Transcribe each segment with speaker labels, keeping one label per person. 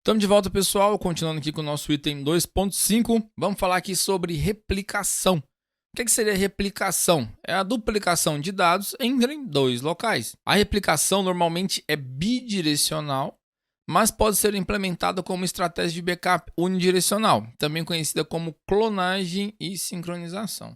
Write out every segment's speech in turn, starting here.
Speaker 1: Estamos de volta, pessoal, continuando aqui com o nosso item 2.5. Vamos falar aqui sobre replicação. O que seria replicação? É a duplicação de dados entre dois locais. A replicação normalmente é bidirecional, mas pode ser implementada como estratégia de backup unidirecional, também conhecida como clonagem e sincronização.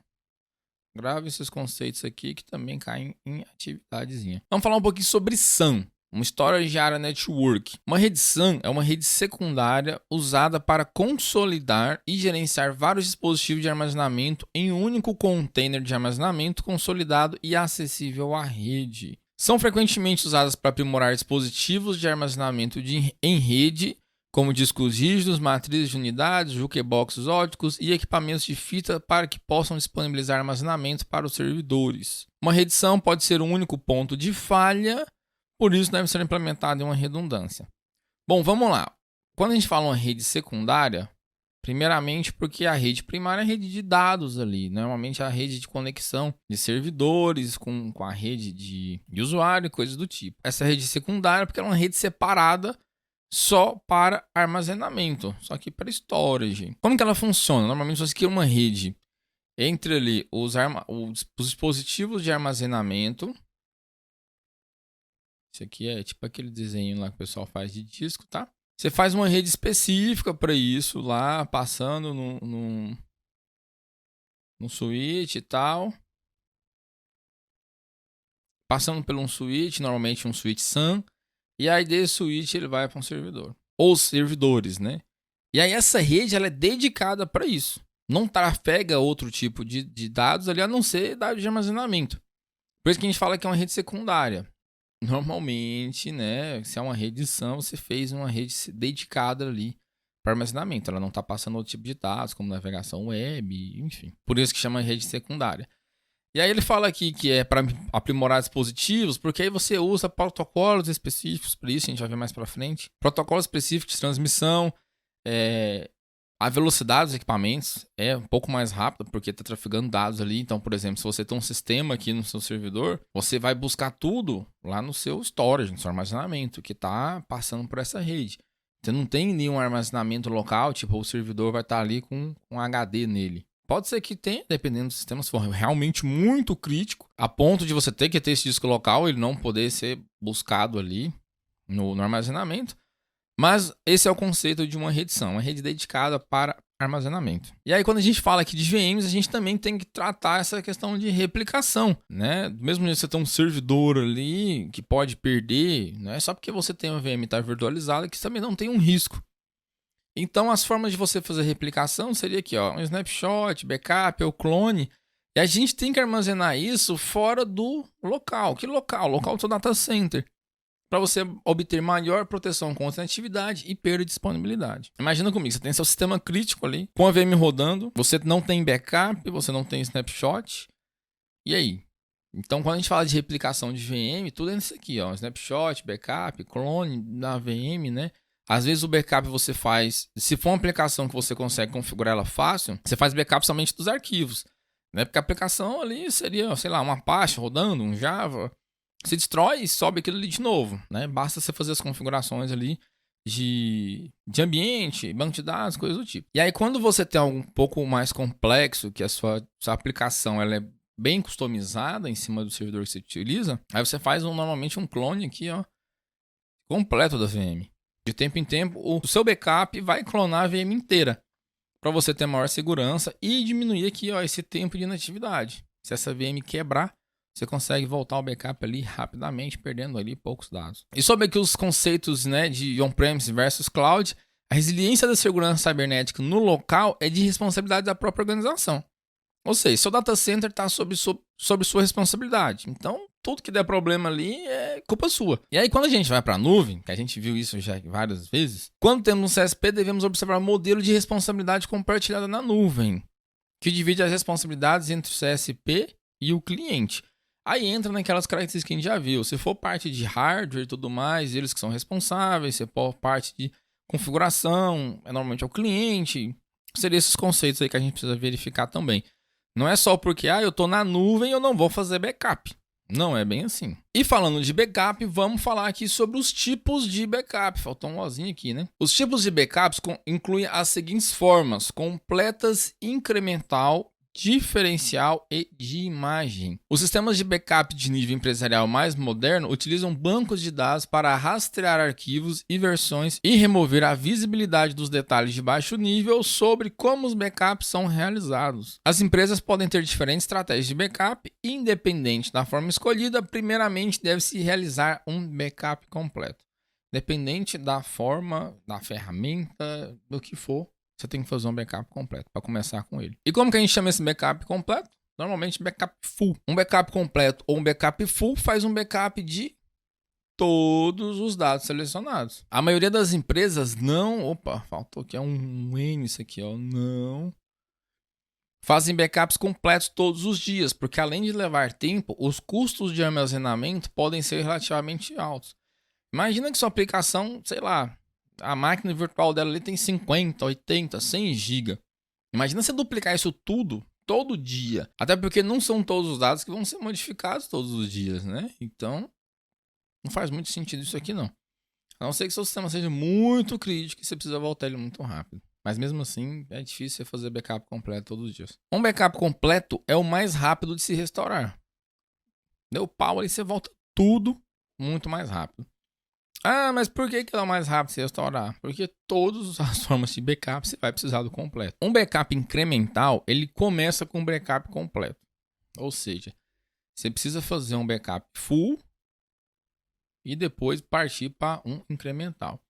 Speaker 1: Grave esses conceitos aqui que também caem em atividadezinha. Vamos falar um pouquinho sobre SAN. Uma Storage Area Network. Uma rede SAN é uma rede secundária usada para consolidar e gerenciar vários dispositivos de armazenamento em um único container de armazenamento consolidado e acessível à rede. São frequentemente usadas para aprimorar dispositivos de armazenamento em rede, como discos rígidos, matrizes de unidades, jukeboxes ópticos e equipamentos de fita para que possam disponibilizar armazenamento para os servidores. Uma rede SAN pode ser um único ponto de falha, por isso deve ser implementada em uma redundância. Bom, vamos lá. Quando a gente fala uma rede secundária, primeiramente porque a rede primária é a rede de dados ali. Normalmente é a rede de conexão de servidores com a rede de usuário e coisas do tipo. Essa rede secundária porque ela é uma rede separada só para armazenamento, só que para storage. Como que ela funciona? Normalmente você cria uma rede entre ali os dispositivos de armazenamento. Isso aqui é tipo aquele desenho lá que o pessoal faz de disco, tá? Você faz uma rede específica para isso lá, passando no switch e tal. Passando por um switch, normalmente um switch SAN. E aí desse switch ele vai para um servidor. Ou servidores, né? E aí essa rede ela é dedicada para isso. Não trafega outro tipo de dados ali, a não ser dados de armazenamento. Por isso que a gente fala que é uma rede secundária. Normalmente, né, se é uma rede SAN, você fez uma rede dedicada ali para armazenamento. Ela não está passando outro tipo de dados, como navegação web, enfim. Por isso que chama rede secundária. E aí ele fala aqui que é para aprimorar dispositivos, porque aí você usa protocolos específicos para isso, a gente vai ver mais para frente. Protocolos específicos de transmissão, a velocidade dos equipamentos é um pouco mais rápida, porque está trafegando dados ali. Então, por exemplo, se você tem um sistema aqui no seu servidor, você vai buscar tudo lá no seu storage, no seu armazenamento, que está passando por essa rede. Você não tem nenhum armazenamento local, tipo, o servidor vai estar ali com um HD nele. Pode ser que tenha, dependendo do sistema, se for realmente muito crítico, a ponto de você ter que ter esse disco local, ele não poder ser buscado ali no armazenamento. Mas esse é o conceito de uma rede SAN, uma rede dedicada para armazenamento. E aí quando a gente fala aqui de VMs, a gente também tem que tratar essa questão de replicação, né? Mesmo que você tem um servidor ali que pode perder, não é só porque você tem uma VM e está virtualizada que também não tem um risco. Então as formas de você fazer replicação seria aqui, ó, um snapshot, backup ou clone. E a gente tem que armazenar isso fora do local. Que local? Local do seu data center. Para você obter maior proteção contra a atividade e perda de disponibilidade. Imagina comigo, você tem seu sistema crítico ali, com a VM rodando, você não tem backup, você não tem snapshot, e aí? Então, quando a gente fala de replicação de VM, tudo é isso aqui, ó, snapshot, backup, clone na VM, né? Às vezes o backup você faz, se for uma aplicação que você consegue configurar ela fácil, você faz backup somente dos arquivos, né? Porque a aplicação ali seria, sei lá, uma Apache rodando, um Java. Você destrói e sobe aquilo ali de novo, né? Basta você fazer as configurações ali de ambiente, banco de dados, coisas do tipo. E aí, quando você tem algo um pouco mais complexo, que a sua aplicação ela é bem customizada em cima do servidor que você utiliza, aí você faz normalmente um clone aqui, ó, completo da VM. De tempo em tempo, o seu backup vai clonar a VM inteira, para você ter maior segurança e diminuir aqui, ó, esse tempo de inatividade. Se essa VM quebrar, você consegue voltar ao backup ali rapidamente, perdendo ali poucos dados. E sobre aqui os conceitos, né, de on-premise versus cloud, a resiliência da segurança cibernética no local é de responsabilidade da própria organização. Ou seja, seu data center está sob sua responsabilidade. Então, tudo que der problema ali é culpa sua. E aí, quando a gente vai para a nuvem, que a gente viu isso já várias vezes, quando temos um CSP, devemos observar o modelo de responsabilidade compartilhada na nuvem, que divide as responsabilidades entre o CSP e o cliente. Aí entra naquelas características que a gente já viu. Se for parte de hardware e tudo mais, eles que são responsáveis. Se for parte de configuração, normalmente é o cliente. Seriam esses conceitos aí que a gente precisa verificar também. Não é só porque eu estou na nuvem e eu não vou fazer backup. Não é bem assim. E falando de backup, vamos falar aqui sobre os tipos de backup. Faltou um ozinho aqui, né? Os tipos de backups incluem as seguintes formas: completas, incremental, diferencial e de imagem. Os sistemas de backup de nível empresarial mais moderno utilizam bancos de dados para rastrear arquivos e versões e remover a visibilidade dos detalhes de baixo nível sobre como os backups são realizados. As empresas podem ter diferentes estratégias de backup, independente da forma escolhida. Primeiramente, deve-se realizar um backup completo. Dependente da forma, da ferramenta, do que for, você tem que fazer um backup completo para começar com ele. E como que a gente chama esse backup completo? Normalmente backup full. Um backup completo ou um backup full faz um backup de todos os dados selecionados. A maioria das empresas não... Opa, faltou aqui um N isso aqui, ó. Não... Fazem backups completos todos os dias, porque além de levar tempo, os custos de armazenamento podem ser relativamente altos. Imagina que sua aplicação, sei lá, a máquina virtual dela ali tem 50, 80, 100 GB. Imagina você duplicar isso tudo todo dia. Até porque não são todos os dados que vão ser modificados todos os dias, né? Então, não faz muito sentido isso aqui não. A não ser que seu sistema seja muito crítico e você precisa voltar ele muito rápido. Mas mesmo assim, é difícil você fazer backup completo todos os dias. Um backup completo é o mais rápido de se restaurar. Deu pau ali, você volta tudo muito mais rápido. Ah, mas por que é o mais rápido de se restaurar? Porque todas as formas de backup você vai precisar do completo. Um backup incremental, ele começa com um backup completo. Ou seja, você precisa fazer um backup full e depois partir para um incremental.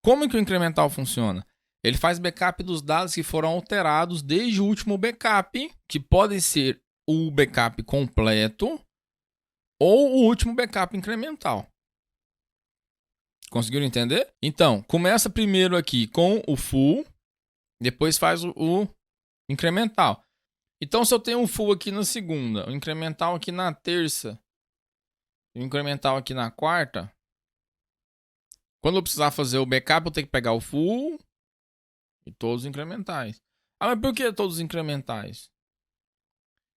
Speaker 1: Como que o incremental funciona? Ele faz backup dos dados que foram alterados desde o último backup, que podem ser o backup completo ou o último backup incremental. Conseguiram entender? Então, começa primeiro aqui com o full, depois faz o incremental. Então, se eu tenho um full aqui na segunda, o incremental aqui na terça, o incremental aqui na quarta, quando eu precisar fazer o backup, eu tenho que pegar o full e todos os incrementais. Ah, mas por que todos os incrementais?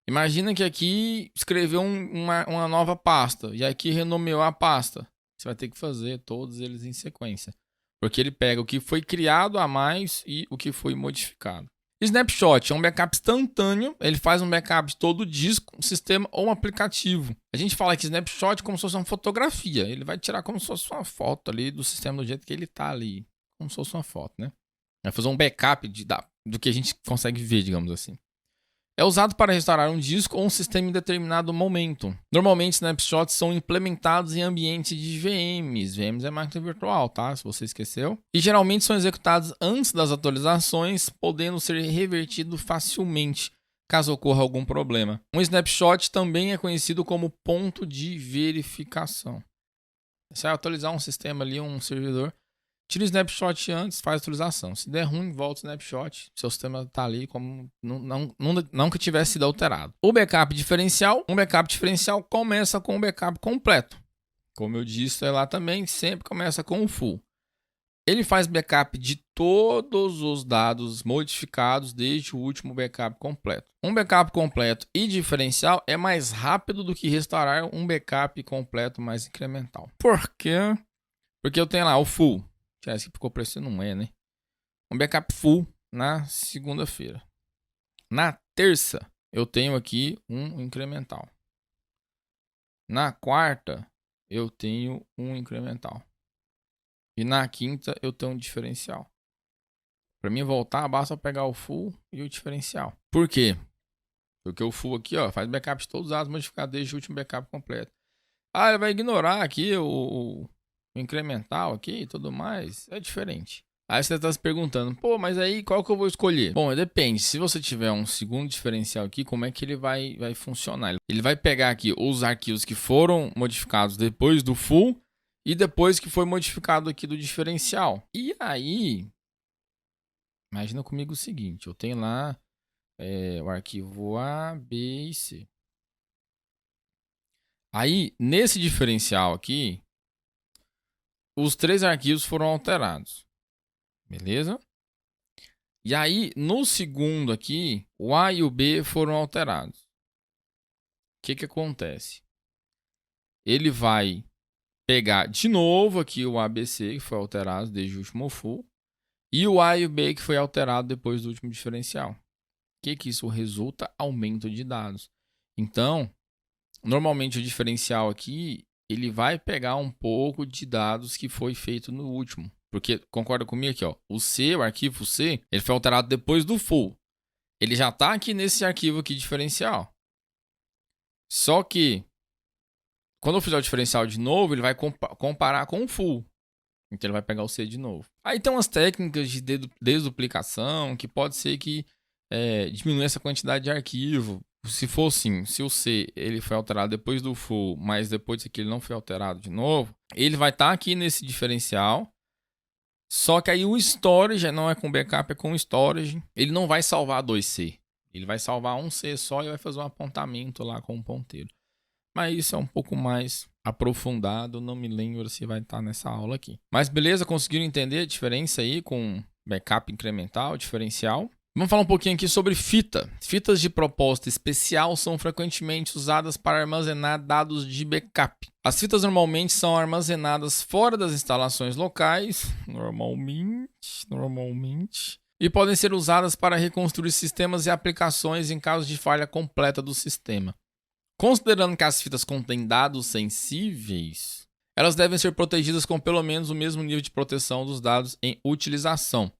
Speaker 1: Imagina que aqui escreveu uma nova pasta e aqui renomeou a pasta. Você vai ter que fazer todos eles em sequência. Porque ele pega o que foi criado a mais e o que foi modificado. Snapshot é um backup instantâneo. Ele faz um backup de todo o disco, um sistema ou um aplicativo. A gente fala que snapshot é como se fosse uma fotografia. Ele vai tirar como se fosse uma foto ali do sistema do jeito que ele está ali. Como se fosse uma foto, né? Vai fazer um backup do que a gente consegue ver, digamos assim. É usado para restaurar um disco ou um sistema em determinado momento. Normalmente, snapshots são implementados em ambientes de VMs. VMs é máquina virtual, tá? Se você esqueceu. E geralmente são executados antes das atualizações, podendo ser revertido facilmente, caso ocorra algum problema. Um snapshot também é conhecido como ponto de verificação. Você vai atualizar um sistema ali, um servidor. Tira o snapshot antes, faz a atualização. Se der ruim, volta o snapshot. Seu sistema está ali como não que tivesse sido alterado. O backup diferencial. Um backup diferencial começa com o backup completo. Como eu disse lá também, sempre começa com o full. Ele faz backup de todos os dados modificados desde o último backup completo. Um backup completo e diferencial é mais rápido do que restaurar um backup completo mais incremental. Por quê? Porque eu tenho lá o full. Esse ficou parecendo um E, né? Um backup full na segunda-feira. Na terça, eu tenho aqui um incremental. Na quarta, eu tenho um incremental. E na quinta, eu tenho um diferencial. Para mim voltar, basta pegar o full e o diferencial. Por quê? Porque o full aqui, ó, faz backup de todos os dados modificados desde o último backup completo. Ah, ele vai ignorar aqui o incremental aqui e tudo mais, é diferente. Aí você está se perguntando, pô, mas aí qual que eu vou escolher? Bom, depende. Se você tiver um segundo diferencial aqui, como é que ele vai funcionar? Ele vai pegar aqui os arquivos que foram modificados depois do full e depois que foi modificado aqui do diferencial. E aí, imagina comigo o seguinte, eu tenho lá o arquivo A, B e C. Aí, nesse diferencial aqui, os 3 arquivos foram alterados. Beleza? E aí, no segundo aqui, o A e o B foram alterados. O que acontece? ele vai pegar de novo aqui o ABC, que foi alterado desde o último full, e o A e o B, que foi alterado depois do último diferencial. O que isso resulta? Aumento de dados. Então, normalmente o diferencial aqui, ele vai pegar um pouco de dados que foi feito no último. Porque, concorda comigo aqui, ó, o arquivo C, ele foi alterado depois do full. Ele já está aqui nesse arquivo aqui diferencial. Só que, quando eu fizer o diferencial de novo, ele vai comparar com o full. Então ele vai pegar o C de novo. Aí tem umas técnicas de desduplicação que pode ser que diminua essa quantidade de arquivo. Se for assim, se o C ele foi alterado depois do full, mas depois disso aqui ele não foi alterado de novo, ele vai estar aqui nesse diferencial. Só que aí o storage não é com backup, é com storage. Ele não vai salvar 2C. Ele vai salvar um C só e vai fazer um apontamento lá com um ponteiro. Mas isso é um pouco mais aprofundado, não me lembro se vai estar nessa aula aqui. Mas beleza, conseguiram entender a diferença aí com backup incremental, diferencial? Vamos falar um pouquinho aqui sobre fita. Fitas de propósito especial são frequentemente usadas para armazenar dados de backup. As fitas normalmente são armazenadas fora das instalações locais, normalmente, e podem ser usadas para reconstruir sistemas e aplicações em caso de falha completa do sistema. Considerando que as fitas contêm dados sensíveis, elas devem ser protegidas com pelo menos o mesmo nível de proteção dos dados em utilização.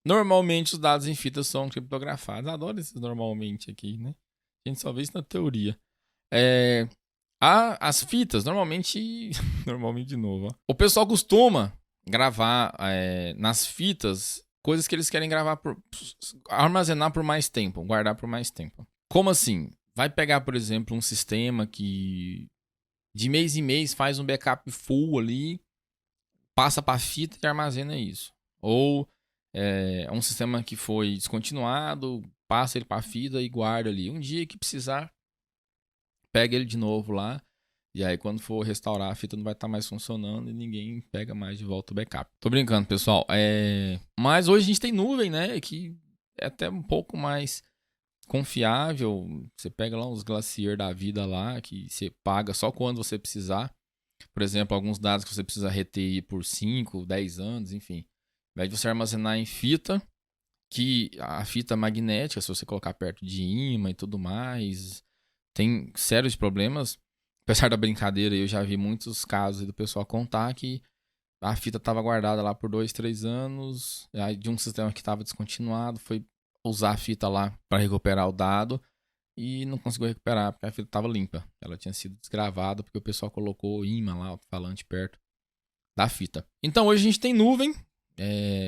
Speaker 1: Normalmente os dados em fitas são criptografados. Adoro esses normalmente aqui, né? A gente só vê isso na teoria. As fitas, normalmente de novo. Ó. O pessoal costuma gravar nas fitas coisas que eles querem armazenar por mais tempo, guardar por mais tempo. Como assim? Vai pegar, por exemplo, um sistema que de mês em mês faz um backup full ali, passa para a fita e armazena isso. Ou um sistema que foi descontinuado, passa ele para a fita e guarda ali. Um dia que precisar, pega ele de novo lá. E aí quando for restaurar, a fita não vai estar mais funcionando e ninguém pega mais de volta o backup. Tô brincando, pessoal. Mas hoje a gente tem nuvem, né? Que é até um pouco mais confiável. Você pega lá uns Glacier da vida lá, que você paga só quando você precisar. Por exemplo, alguns dados que você precisa reter por 5, 10 anos, enfim. Ao invés de você armazenar em fita, que a fita magnética, se você colocar perto de ímã e tudo mais, tem sérios problemas. Apesar da brincadeira, eu já vi muitos casos do pessoal contar que a fita estava guardada lá por 2, 3 anos, aí de um sistema que estava descontinuado, foi usar a fita lá para recuperar o dado e não conseguiu recuperar porque a fita estava limpa. Ela tinha sido desgravada porque o pessoal colocou ímã lá, alto-falante perto da fita. Então hoje a gente tem nuvem,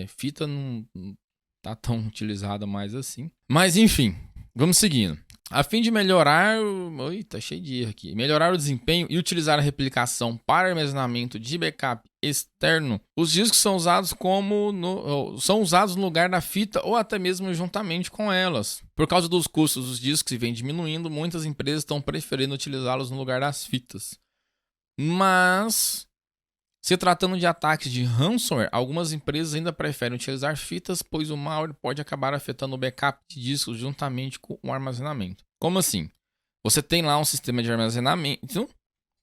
Speaker 1: fita não tá tão utilizada mais assim. Mas enfim, vamos seguindo. A fim de melhorar... tá cheio de erro aqui. Melhorar o desempenho e utilizar a replicação para armazenamento de backup externo, os discos são usados no lugar da fita ou até mesmo juntamente com elas. Por causa dos custos dos discos que vêm diminuindo, muitas empresas estão preferindo utilizá-los no lugar das fitas. Mas, se tratando de ataques de ransomware, algumas empresas ainda preferem utilizar fitas, pois o malware pode acabar afetando o backup de discos juntamente com o armazenamento. Como assim? Você tem lá um sistema de armazenamento,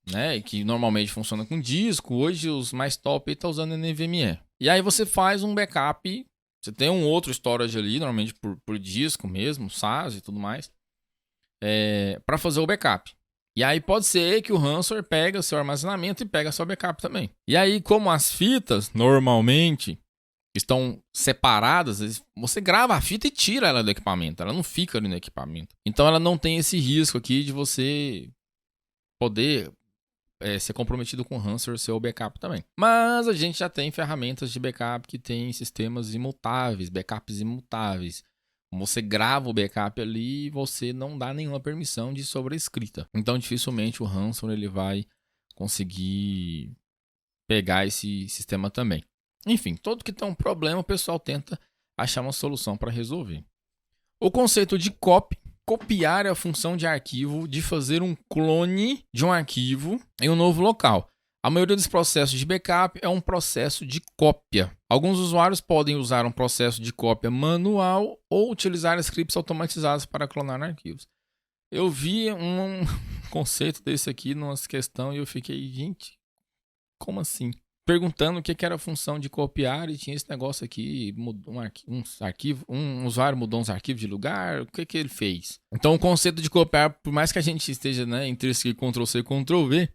Speaker 1: né, que normalmente funciona com disco. Hoje os mais top estão usando NVMe. E aí você faz um backup, você tem um outro storage ali, normalmente por disco mesmo, SAS e tudo mais, para fazer o backup. E aí pode ser que o ransomware pega o seu armazenamento e pega seu backup também. E aí, como as fitas normalmente estão separadas, você grava a fita e tira ela do equipamento. Ela não fica ali no equipamento. Então ela não tem esse risco aqui de você poder ser comprometido com ransomware, seu backup também. Mas a gente já tem ferramentas de backup que tem sistemas imutáveis, backups imutáveis. Você grava o backup ali e você não dá nenhuma permissão de sobrescrita. Então, dificilmente o ransomware ele vai conseguir pegar esse sistema também. Enfim, todo que tem um problema, o pessoal tenta achar uma solução para resolver. O conceito de copiar é a função de arquivo de fazer um clone de um arquivo em um novo local. A maioria dos processos de backup é um processo de cópia. Alguns usuários podem usar um processo de cópia manual ou utilizar scripts automatizados para clonar arquivos. Eu vi conceito desse aqui numa questão e eu fiquei, gente, como assim? Perguntando o que era a função de copiar e tinha esse negócio aqui, mudou um usuário mudou uns arquivos de lugar, o que ele fez? Então o conceito de copiar, por mais que a gente esteja, né, entre esse Ctrl+C e Ctrl+V,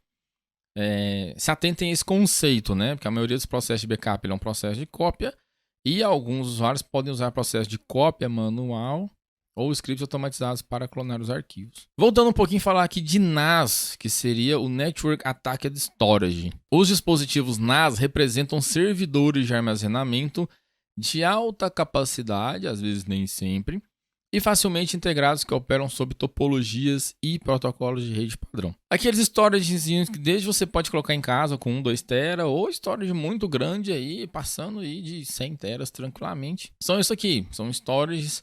Speaker 1: se atentem a esse conceito, né? Porque a maioria dos processos de backup é um processo de cópia e alguns usuários podem usar processo de cópia manual ou scripts automatizados para clonar os arquivos. Voltando um pouquinho a falar aqui de NAS, que seria o Network Attached Storage. Os dispositivos NAS representam servidores de armazenamento de alta capacidade, às vezes nem sempre, e facilmente integrados que operam sob topologias e protocolos de rede padrão. Aqueles storagezinhos que desde você pode colocar em casa com 1, 2 tera ou storage muito grande aí, passando aí de 100 teras tranquilamente. São isso aqui, são storages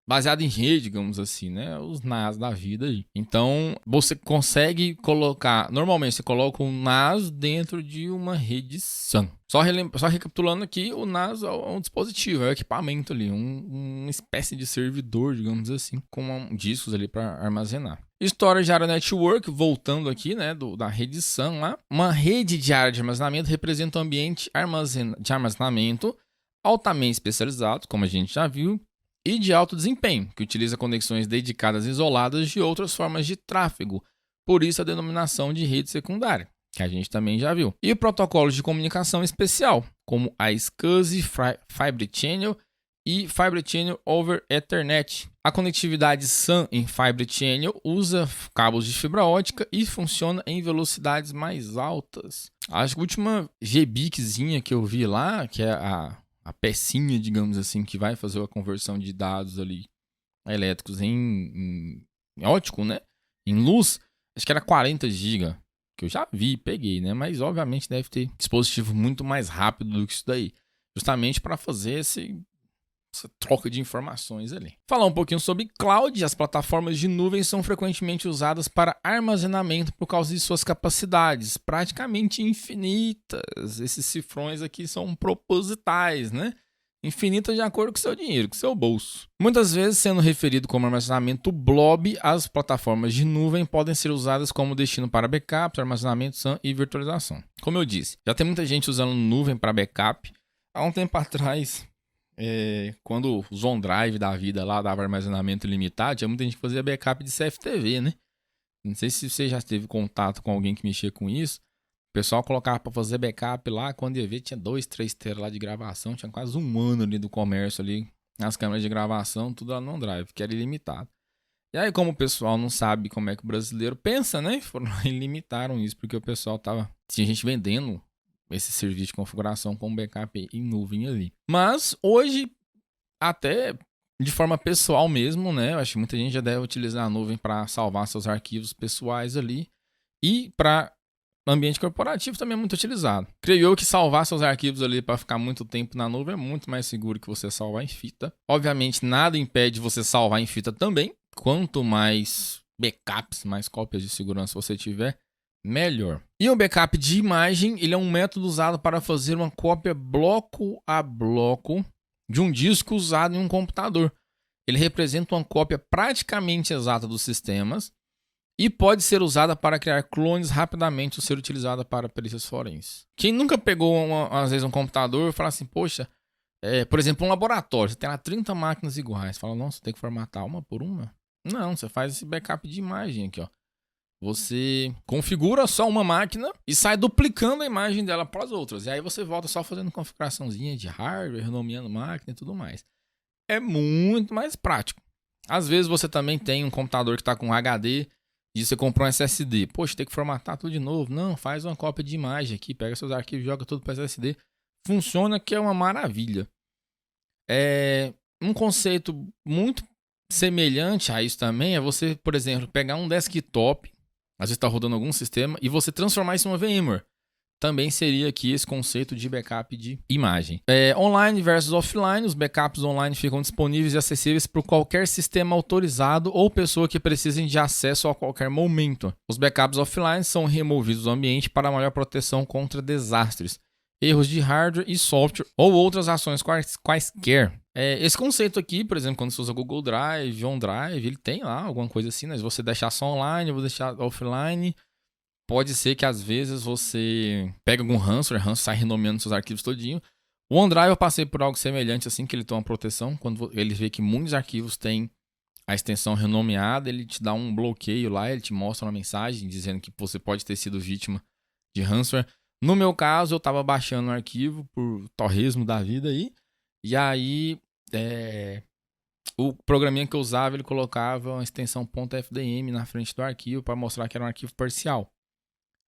Speaker 1: baseado em rede, digamos assim, né? Os NAS da vida aí. Então, você consegue colocar... Normalmente, você coloca um NAS dentro de uma rede SAN. Só recapitulando aqui, o NAS é um dispositivo, é um equipamento ali, uma espécie de servidor, digamos assim, com discos ali para armazenar. Storage Area Network, voltando aqui, né, da rede SAN lá. Uma rede de área de armazenamento representa um ambiente de armazenamento altamente especializado, como a gente já viu, e de alto desempenho, que utiliza conexões dedicadas isoladas de outras formas de tráfego, por isso a denominação de rede secundária, que a gente também já viu. E protocolos de comunicação especial, como a SCSI, Fibre Channel e Fibre Channel over Ethernet. A conectividade SAN em Fibre Channel usa cabos de fibra ótica e funciona em velocidades mais altas. Acho que a última GBICzinha que eu vi lá, que é a pecinha, digamos assim, que vai fazer a conversão de dados ali elétricos em ótico, né? Em luz, acho que era 40 GB, que eu já vi, peguei, né? Mas obviamente deve ter dispositivo muito mais rápido do que isso daí, justamente para fazer essa troca de informações ali. Falar um pouquinho sobre cloud. As plataformas de nuvem são frequentemente usadas para armazenamento por causa de suas capacidades praticamente infinitas. Esses cifrões aqui são propositais, né? Infinitas de acordo com o seu dinheiro, com o seu bolso. Muitas vezes sendo referido como armazenamento blob, as plataformas de nuvem podem ser usadas como destino para backup, armazenamento SAN e virtualização. Como eu disse, já tem muita gente usando nuvem para backup. Há um tempo atrás, quando os OneDrive da vida lá dava armazenamento ilimitado, tinha muita gente que fazia backup de CFTV, né? Não sei se você já teve contato com alguém que mexia com isso. O pessoal colocava para fazer backup lá, quando ia ver tinha 2, 3 teras lá de gravação, tinha quase um ano ali do comércio ali, nas câmeras de gravação, tudo lá no OneDrive, que era ilimitado. E aí, como o pessoal não sabe como é que o brasileiro pensa, né? Foram lá e limitaram isso, porque o pessoal tinha gente vendendo esse serviço de configuração com backup em nuvem ali. Mas hoje, até de forma pessoal mesmo, né? Eu acho que muita gente já deve utilizar a nuvem para salvar seus arquivos pessoais ali. E para ambiente corporativo também é muito utilizado. Creio eu que salvar seus arquivos ali para ficar muito tempo na nuvem é muito mais seguro que você salvar em fita. Obviamente, nada impede você salvar em fita também. Quanto mais backups, mais cópias de segurança você tiver, melhor. E o backup de imagem, ele é um método usado para fazer uma cópia bloco a bloco de um disco usado em um computador. Ele representa uma cópia praticamente exata dos sistemas e pode ser usada para criar clones rapidamente ou ser utilizada para perícias forenses. Quem nunca pegou, às vezes, um computador e fala assim, poxa, por exemplo, um laboratório, você tem lá 30 máquinas iguais, fala, nossa, tem que formatar uma por uma? Não, você faz esse backup de imagem aqui, ó. Você configura só uma máquina e sai duplicando a imagem dela para as outras. E aí você volta só fazendo configuraçãozinha de hardware, renomeando máquina e tudo mais. É muito mais prático. Às vezes você também tem um computador que está com HD e você comprou um SSD. Poxa, tem que formatar tudo de novo. Não, faz uma cópia de imagem aqui, pega seus arquivos e joga tudo para SSD. Funciona, que é uma maravilha. É um conceito muito semelhante a isso também é você, por exemplo, pegar um desktop, às vezes está rodando algum sistema, e você transformar isso em uma VMware. Também seria aqui esse conceito de backup de imagem. Online versus offline, os backups online ficam disponíveis e acessíveis por qualquer sistema autorizado ou pessoa que precisem de acesso a qualquer momento. Os backups offline são removidos do ambiente para maior proteção contra desastres, erros de hardware e software ou outras ações quaisquer. Esse conceito aqui, por exemplo, quando você usa Google Drive, OneDrive, ele tem lá alguma coisa assim, né? Se você deixar só online, ou deixar offline, pode ser que às vezes você pega algum ransomware, sai renomeando seus arquivos todinho. O OneDrive eu passei por algo semelhante assim, que ele tem uma proteção. Quando ele vê que muitos arquivos têm a extensão renomeada, ele te dá um bloqueio lá, ele te mostra uma mensagem dizendo que você pode ter sido vítima de ransomware. No meu caso, eu estava baixando um arquivo por torresmo da vida aí, e aí o programinha que eu usava, ele colocava uma extensão .fdm na frente do arquivo para mostrar que era um arquivo parcial.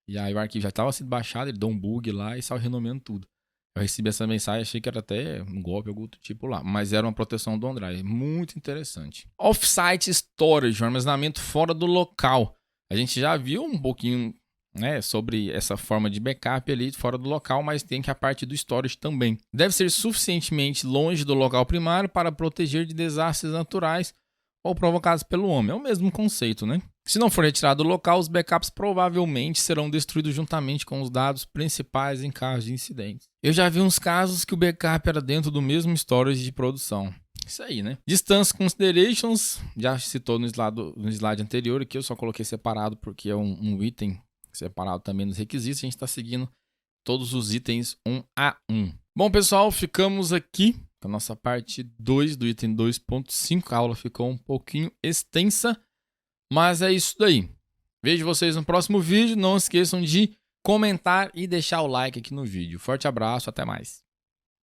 Speaker 1: E aí o arquivo já estava sendo baixado, ele deu um bug lá e saiu renomeando tudo. Eu recebi essa mensagem, achei que era até um golpe, algum outro tipo lá. Mas era uma proteção do OneDrive. Muito interessante. Offsite Storage, um armazenamento fora do local. A gente já viu um pouquinho, né, sobre essa forma de backup ali fora do local, mas tem que a parte do storage também. Deve ser suficientemente longe do local primário para proteger de desastres naturais ou provocados pelo homem. É o mesmo conceito, né? Se não for retirado do local, os backups provavelmente serão destruídos juntamente com os dados principais em caso de incidentes. Eu já vi uns casos que o backup era dentro do mesmo storage de produção. Isso aí, né? Distance Considerations, já citou no slide anterior, aqui eu só coloquei separado porque é um item separado também nos requisitos. A gente está seguindo todos os itens um a um. Bom, pessoal, ficamos aqui com a nossa parte 2 do item 2.5. A aula ficou um pouquinho extensa, mas é isso daí. Vejo vocês no próximo vídeo. Não esqueçam de comentar e deixar o like aqui no vídeo. Forte abraço, até mais.